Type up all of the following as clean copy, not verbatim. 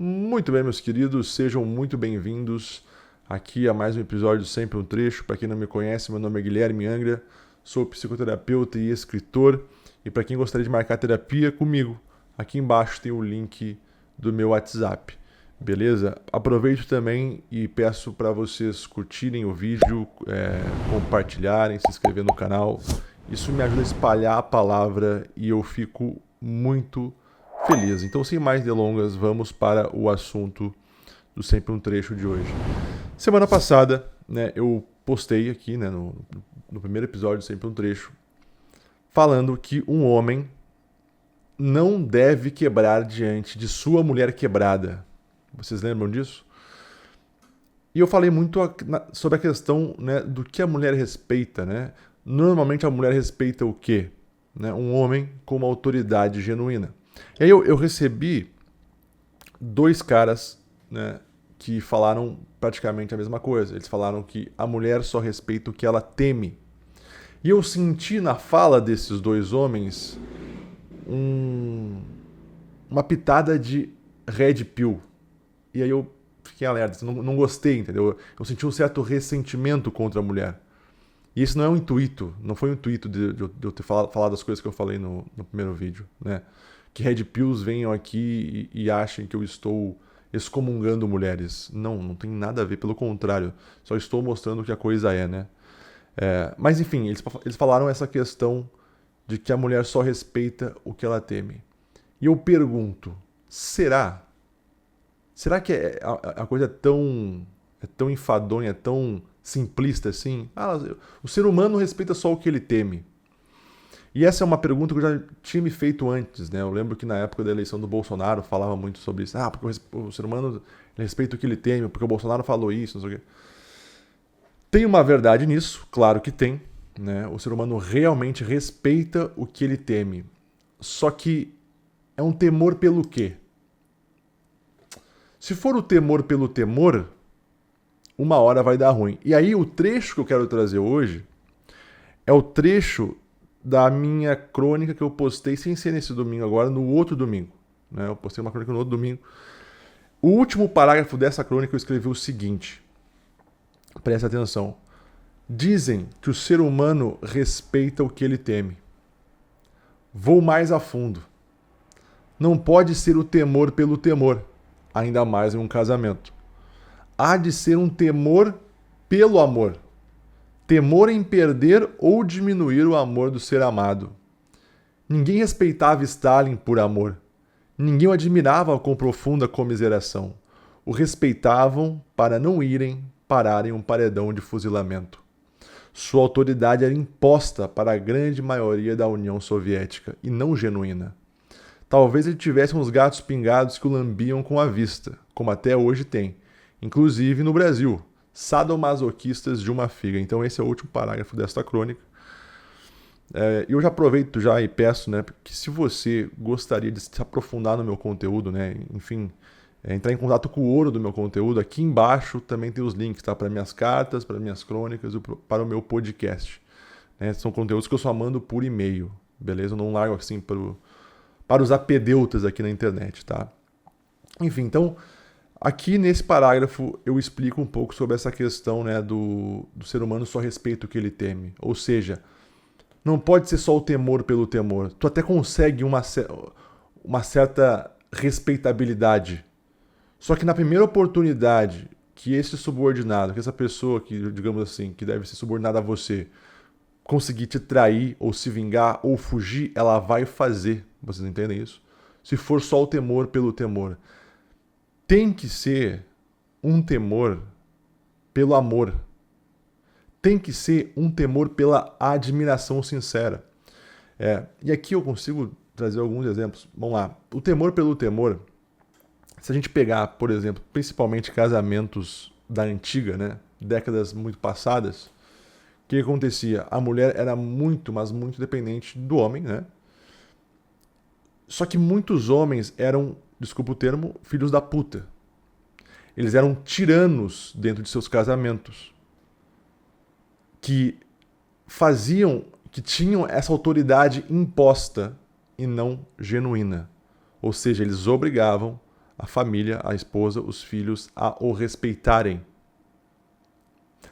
Muito bem, meus queridos, sejam muito bem-vindos aqui a mais um episódio Sempre um Trecho. Para quem não me conhece, meu nome é Guilherme Angra, sou psicoterapeuta e escritor. E para quem gostaria de marcar terapia comigo, aqui embaixo tem o link do meu WhatsApp, beleza? Aproveito também e peço para vocês curtirem o vídeo, compartilharem, se inscrever no canal. Isso me ajuda a espalhar a palavra e eu fico muito feliz. Então, sem mais delongas, vamos para o assunto do Sempre um Trecho de hoje. Semana passada, eu postei aqui, no primeiro episódio do Sempre um Trecho, falando que um homem não deve quebrar diante de sua mulher quebrada. Vocês lembram disso? E eu falei muito sobre a questão, do que a mulher respeita, né? Normalmente a mulher respeita o quê? Um homem com uma autoridade genuína. E aí eu recebi dois caras, que falaram praticamente a mesma coisa. Eles falaram que a mulher só respeita o que ela teme. E eu senti na fala desses dois homens uma pitada de red pill. E aí eu fiquei alerta, não gostei, entendeu? Eu senti um certo ressentimento contra a mulher. E esse não é um intuito, não foi um intuito de eu ter falado as coisas que eu falei no primeiro vídeo, né? Que red pills venham aqui e achem que eu estou excomungando mulheres. Não tem nada a ver, pelo contrário. Só estou mostrando o que a coisa é, né? Mas enfim, eles falaram essa questão de que a mulher só respeita o que ela teme. E eu pergunto, será? Será que a coisa é tão enfadonha, é tão simplista assim? O ser humano respeita só o que ele teme. E essa é uma pergunta que eu já tinha me feito antes, né? Eu lembro que na época da eleição do Bolsonaro falava muito sobre isso. Porque o ser humano ele respeita o que ele teme, porque o Bolsonaro falou isso, não sei o quê. Tem uma verdade nisso, claro que tem, né? O ser humano realmente respeita o que ele teme. Só que é um temor pelo quê? Se for o temor pelo temor, uma hora vai dar ruim. E aí o trecho que eu quero trazer hoje é o trecho da minha crônica que eu postei, sem ser nesse domingo agora, no outro domingo. Eu postei uma crônica no outro domingo. O último parágrafo dessa crônica eu escrevi o seguinte. Presta atenção. Dizem que o ser humano respeita o que ele teme. Vou mais a fundo. Não pode ser o temor pelo temor, ainda mais em um casamento. Há de ser um temor pelo amor. Temor em perder ou diminuir o amor do ser amado. Ninguém respeitava Stalin por amor. Ninguém o admirava com profunda comiseração. O respeitavam para não irem parar em um paredão de fuzilamento. Sua autoridade era imposta para a grande maioria da União Soviética e não genuína. Talvez ele tivesse uns gatos pingados que o lambiam com a vista, como até hoje tem, inclusive no Brasil. Sadomasoquistas de uma figa. Então esse é o último parágrafo desta crônica. Eu já aproveito e peço, que se você gostaria de se aprofundar no meu conteúdo, enfim, entrar em contato com o ouro do meu conteúdo, aqui embaixo também tem os links, tá? Para minhas cartas, para minhas crônicas, para o meu podcast. São conteúdos que eu só mando por e-mail, beleza? Eu não largo assim para os apedeutas aqui na internet, tá? Enfim, então, aqui nesse parágrafo eu explico um pouco sobre essa questão, do ser humano só respeita o que ele teme. Ou seja, não pode ser só o temor pelo temor. Tu até consegue uma certa respeitabilidade. Só que na primeira oportunidade que esse subordinado, que essa pessoa que, digamos assim, que deve ser subordinada a você, conseguir te trair ou se vingar ou fugir, ela vai fazer. Vocês entendem isso? Se for só o temor pelo temor. Tem que ser um temor pelo amor. Tem que ser um temor pela admiração sincera. E aqui eu consigo trazer alguns exemplos. Vamos lá. O temor pelo temor, se a gente pegar, por exemplo, principalmente casamentos da antiga, décadas muito passadas, o que acontecia? A mulher era muito, mas muito dependente do homem, Só que muitos homens eram, desculpa o termo, filhos da puta. Eles eram tiranos dentro de seus casamentos. Que tinham essa autoridade imposta e não genuína. Ou seja, eles obrigavam a família, a esposa, os filhos a o respeitarem.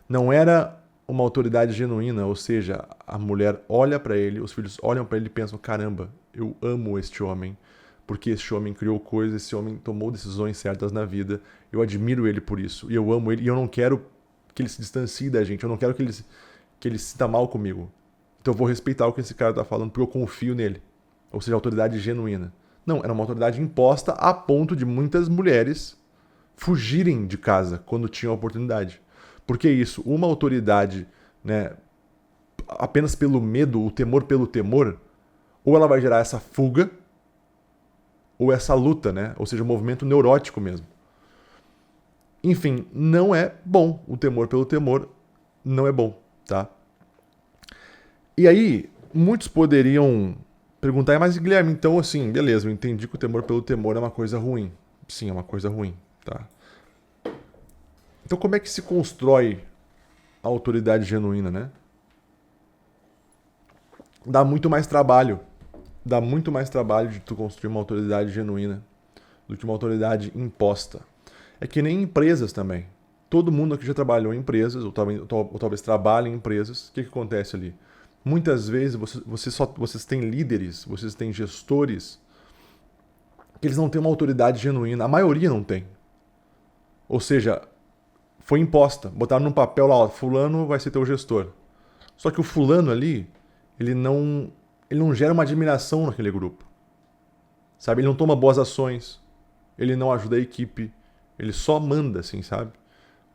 Não era uma autoridade genuína, ou seja, a mulher olha para ele, os filhos olham para ele e pensam, caramba, eu amo este homem, porque este homem criou coisas, esse homem tomou decisões certas na vida, eu admiro ele por isso, e eu amo ele, e eu não quero que ele se distancie da gente, eu não quero que ele se sinta mal comigo. Então eu vou respeitar o que esse cara está falando, porque eu confio nele. Ou seja, autoridade genuína. Não, era uma autoridade imposta a ponto de muitas mulheres fugirem de casa quando tinham a oportunidade. Por que isso? Uma autoridade, né, apenas pelo medo, o temor pelo temor, ou ela vai gerar essa fuga, ou essa luta, né? Ou seja, um movimento neurótico mesmo. Enfim, não é bom. O temor pelo temor não é bom, tá? E aí, muitos poderiam perguntar, mas Guilherme, então assim, beleza, eu entendi que o temor pelo temor é uma coisa ruim. Sim, é uma coisa ruim, tá? Então como é que se constrói a autoridade genuína, né? Dá muito mais trabalho. Dá muito mais trabalho de tu construir uma autoridade genuína do que uma autoridade imposta. É que nem empresas também. Todo mundo aqui já trabalhou em empresas, ou talvez trabalhe em empresas. O que acontece ali? Muitas vezes vocês têm líderes, vocês têm gestores que eles não têm uma autoridade genuína. A maioria não tem. Ou seja, foi imposta. Botaram num papel lá, ó, fulano vai ser teu gestor. Só que o fulano ali, ele não gera uma admiração naquele grupo. Sabe? Ele não toma boas ações. Ele não ajuda a equipe. Ele só manda, assim, sabe?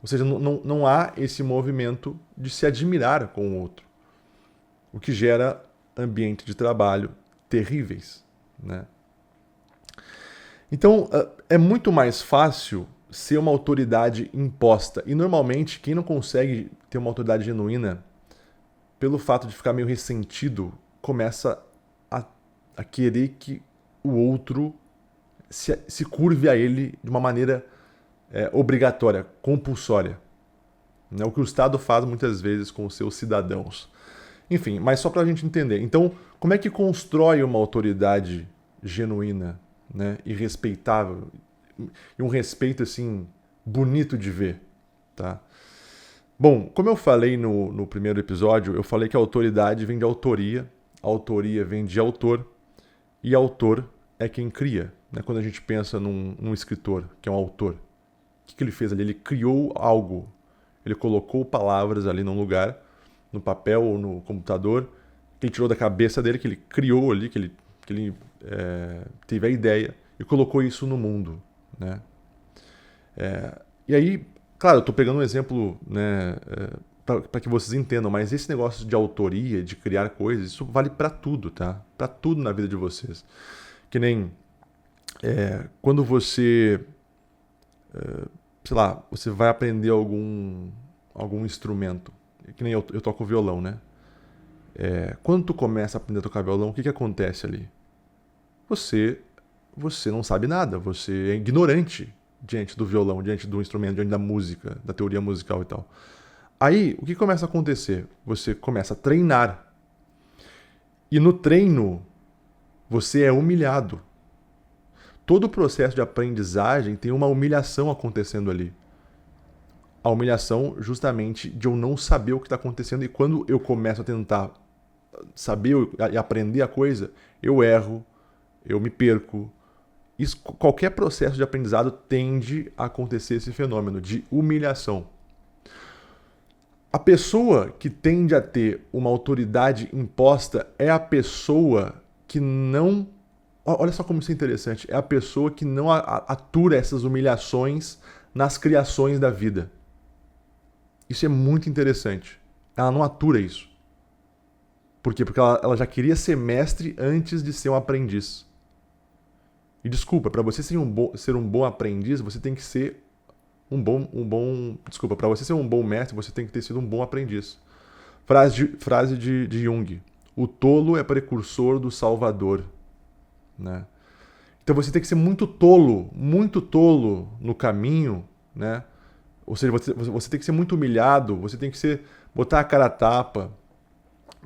Ou seja, não há esse movimento de se admirar com o outro. O que gera ambiente de trabalho terríveis, né? Então, é muito mais fácil ser uma autoridade imposta. E normalmente, quem não consegue ter uma autoridade genuína, pelo fato de ficar meio ressentido, começa a querer que o outro se curve a ele de uma maneira obrigatória, compulsória. É o que o Estado faz muitas vezes com os seus cidadãos. Enfim, mas só para a gente entender. Então, como é que constrói uma autoridade genuína, né, e respeitável? E um respeito, assim, bonito de ver, tá? Bom, como eu falei no primeiro episódio, eu falei que a autoridade vem de autoria, a autoria vem de autor, e autor é quem cria, né? Quando a gente pensa num escritor, que é um autor, o que ele fez ali? Ele criou algo, ele colocou palavras ali num lugar, no papel ou no computador, que ele tirou da cabeça dele, que ele criou ali, que ele teve a ideia e colocou isso no mundo, né? E aí, claro, eu estou pegando um exemplo, né, para que vocês entendam, mas esse negócio de autoria, de criar coisas, isso vale para tudo, tá? Para tudo na vida de vocês. Que nem quando você, sei lá, você vai aprender algum instrumento, que nem eu toco violão, né? Quando tu começa a aprender a tocar violão, o que acontece ali? Você não sabe nada, você é ignorante diante do violão, diante do instrumento, diante da música, da teoria musical e tal. Aí, o que começa a acontecer? Você começa a treinar. E no treino, você é humilhado. Todo o processo de aprendizagem tem uma humilhação acontecendo ali. A humilhação justamente de eu não saber o que está acontecendo. E quando eu começo a tentar saber e aprender a coisa, eu erro, eu me perco. Isso, qualquer processo de aprendizado tende a acontecer esse fenômeno de humilhação. A pessoa que tende a ter uma autoridade imposta é a pessoa que não... Olha só como isso é interessante. É a pessoa que não atura essas humilhações nas criações da vida. Isso é muito interessante. Ela não atura isso. Por quê? Porque ela já queria ser mestre antes de ser um aprendiz. E desculpa, para você ser um bom aprendiz, você tem que ser Desculpa, para você ser um bom mestre, você tem que ter sido um bom aprendiz. Frase de Jung. O tolo é precursor do salvador. Né? Então você tem que ser muito tolo no caminho, né? Ou seja, você tem que ser muito humilhado, você tem que botar a cara a tapa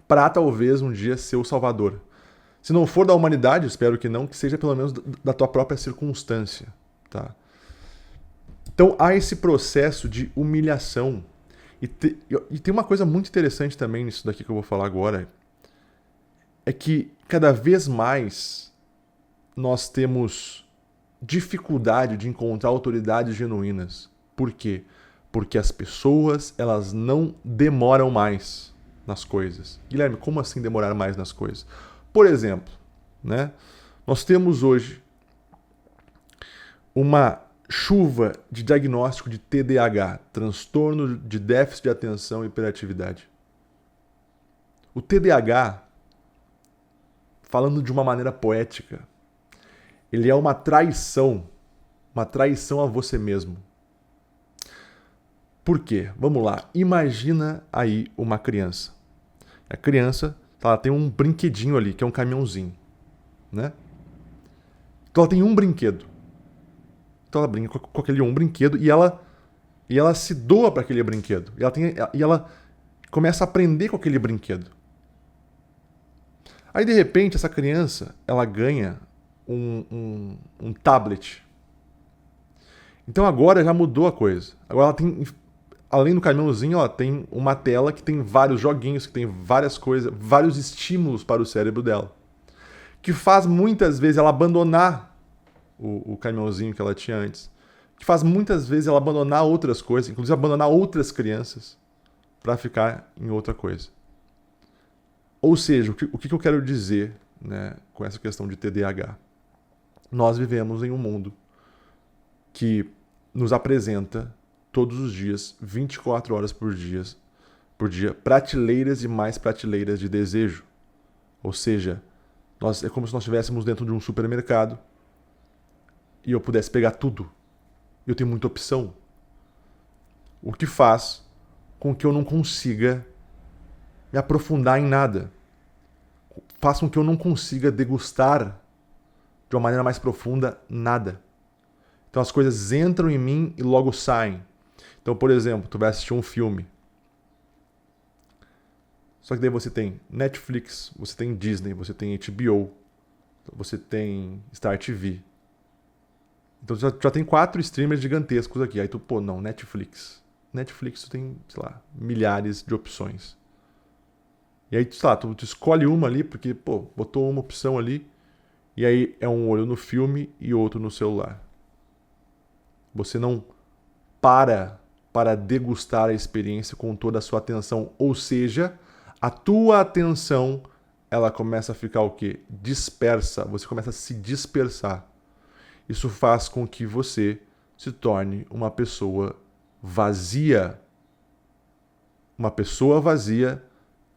para talvez um dia ser o salvador. Se não for da humanidade, espero que não, que seja pelo menos da tua própria circunstância. tá? Então há esse processo de humilhação. E tem uma coisa muito interessante também nisso daqui que eu vou falar agora, é que cada vez mais nós temos dificuldade de encontrar autoridades genuínas. Por quê? Porque as pessoas, elas não demoram mais nas coisas. Guilherme, como assim demorar mais nas coisas? Por exemplo, né? Nós temos hoje uma chuva de diagnóstico de TDAH, transtorno de déficit de atenção e hiperatividade. O TDAH, falando de uma maneira poética, ele é uma traição a você mesmo. Por quê? Vamos lá. Imagina aí uma criança. A criança, ela tem um brinquedinho ali, que é um caminhãozinho, né? Então ela tem um brinquedo. Então ela brinca com aquele um brinquedo e ela se doa para aquele brinquedo. E ela começa a aprender com aquele brinquedo. Aí de repente essa criança, ela ganha um tablet. Então agora já mudou a coisa. Agora ela tem, além do caminhãozinho, ela tem uma tela que tem vários joguinhos, que tem várias coisas, vários estímulos para o cérebro dela. Que faz muitas vezes ela abandonar o caminhãozinho que ela tinha antes. Que faz muitas vezes ela abandonar outras coisas, inclusive abandonar outras crianças, para ficar em outra coisa. Ou seja, o que eu quero dizer, né, com essa questão de TDAH? Nós vivemos em um mundo que nos apresenta todos os dias, 24 horas por dia, prateleiras e mais prateleiras de desejo. Ou seja, é como se nós estivéssemos dentro de um supermercado e eu pudesse pegar tudo. Eu tenho muita opção. O que faz com que eu não consiga me aprofundar em nada. Faz com que eu não consiga degustar de uma maneira mais profunda nada. Então as coisas entram em mim e logo saem. Então, por exemplo, tu vai assistir um filme. Só que daí você tem Netflix, você tem Disney, você tem HBO, você tem Star TV. Então já tem 4 streamers gigantescos aqui. Aí tu, não, Netflix. Netflix tu tem, sei lá, milhares de opções. E aí, sei lá, tu escolhe uma ali, porque, botou uma opção ali, e aí é um olho no filme e outro no celular. Você não para degustar a experiência com toda a sua atenção. Ou seja, a tua atenção, ela começa a ficar o quê? Dispersa. Você começa a se dispersar. Isso faz com que você se torne uma pessoa vazia. Uma pessoa vazia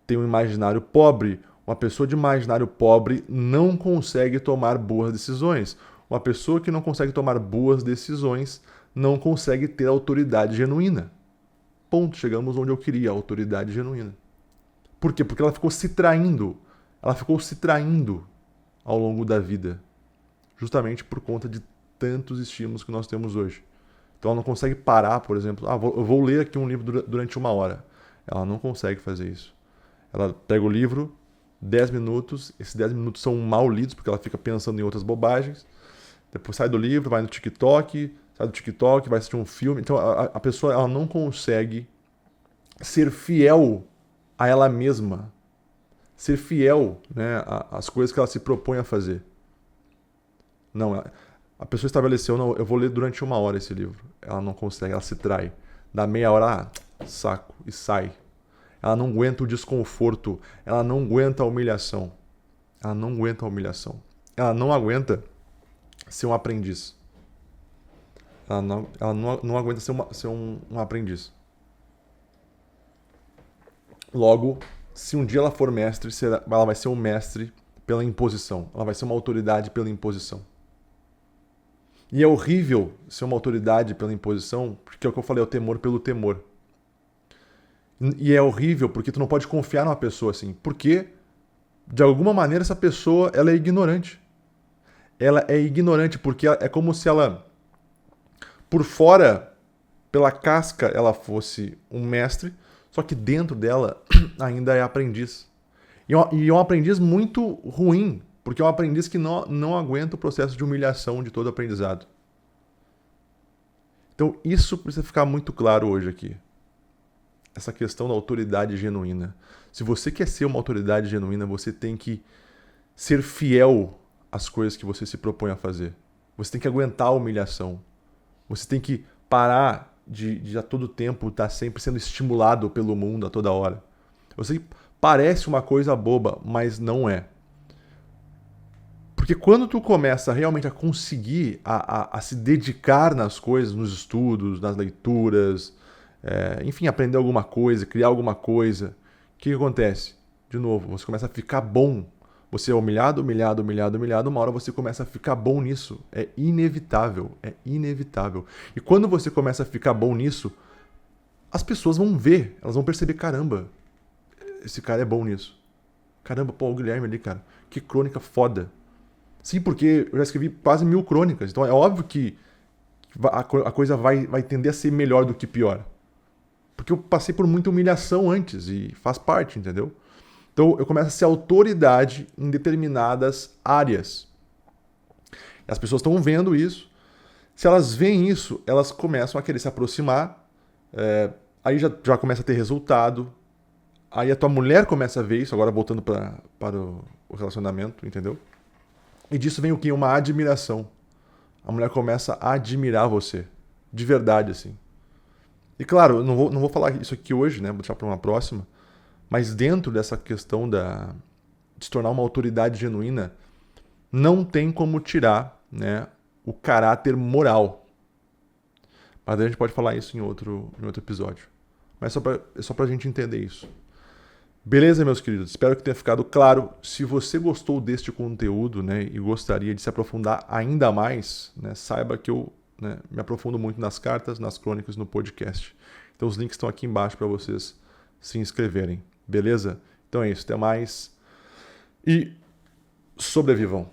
tem um imaginário pobre. Uma pessoa de imaginário pobre não consegue tomar boas decisões. Uma pessoa que não consegue tomar boas decisões não consegue ter autoridade genuína. Ponto. Chegamos onde eu queria, autoridade genuína. Por quê? Porque ela ficou se traindo. Ela ficou se traindo ao longo da vida. Justamente por conta de tantos estímulos que nós temos hoje. Então ela não consegue parar, por exemplo, eu vou ler aqui um livro durante 1 hora. Ela não consegue fazer isso. Ela pega o livro, 10 minutos, esses 10 minutos são mal lidos, porque ela fica pensando em outras bobagens. Depois sai do livro, vai no TikTok, sai do TikTok, vai assistir um filme. Então a pessoa, ela não consegue ser fiel a ela mesma. Ser fiel, né, às coisas que ela se propõe a fazer. Não, a pessoa estabeleceu, não, eu vou ler durante 1 hora esse livro. Ela não consegue, ela se trai. Dá meia hora, saco, e sai. Ela não aguenta o desconforto, ela não aguenta a humilhação. Ela não aguenta a humilhação. Ela não aguenta ser um aprendiz. Ela não aguenta ser um aprendiz. Logo, se um dia ela for mestre, ela vai ser um mestre pela imposição. Ela vai ser uma autoridade pela imposição. E é horrível ser uma autoridade pela imposição, porque é o que eu falei, é o temor pelo temor. E é horrível porque tu não pode confiar numa pessoa assim. Porque, de alguma maneira, essa pessoa ela é ignorante. Ela é ignorante porque é como se ela, por fora, pela casca, ela fosse um mestre, só que dentro dela ainda é aprendiz. E é um aprendiz muito ruim, porque é um aprendiz que não aguenta o processo de humilhação de todo aprendizado. Então isso precisa ficar muito claro hoje aqui. Essa questão da autoridade genuína. Se você quer ser uma autoridade genuína, você tem que ser fiel às coisas que você se propõe a fazer. Você tem que aguentar a humilhação. Você tem que parar de a todo tempo estar sempre sendo estimulado pelo mundo a toda hora. Eu sei que parece uma coisa boba, mas não é. Porque quando tu começa realmente a conseguir a se dedicar nas coisas, nos estudos, nas leituras, enfim, aprender alguma coisa, criar alguma coisa, o que acontece? De novo, você começa a ficar bom. Você é humilhado, humilhado, humilhado, humilhado, uma hora você começa a ficar bom nisso. É inevitável, é inevitável. E quando você começa a ficar bom nisso, as pessoas vão ver, elas vão perceber, caramba, esse cara é bom nisso. Caramba, pô, o Guilherme ali, cara, que crônica foda. Sim, porque eu já escrevi quase 1000 crônicas, então é óbvio que a coisa vai tender a ser melhor do que pior. Porque eu passei por muita humilhação antes e faz parte, entendeu? Então eu começo a ser autoridade em determinadas áreas. As pessoas estão vendo isso. Se elas veem isso, elas começam a querer se aproximar. Aí já começa a ter resultado. Aí a tua mulher começa a ver isso, agora voltando para o relacionamento, entendeu? E disso vem o quê? Uma admiração. A mulher começa a admirar você. De verdade, assim. E claro, eu não vou falar isso aqui hoje, né? Vou deixar para uma próxima. Mas dentro dessa questão de se tornar uma autoridade genuína, não tem como tirar, né, o caráter moral. Mas a gente pode falar isso em outro episódio. Mas é só pra gente entender isso. Beleza, meus queridos? Espero que tenha ficado claro. Se você gostou deste conteúdo, né, e gostaria de se aprofundar ainda mais, né, saiba que eu, né, me aprofundo muito nas cartas, nas crônicas, no podcast. Então os links estão aqui embaixo para vocês se inscreverem. Beleza? Então é isso. Até mais. E sobrevivam.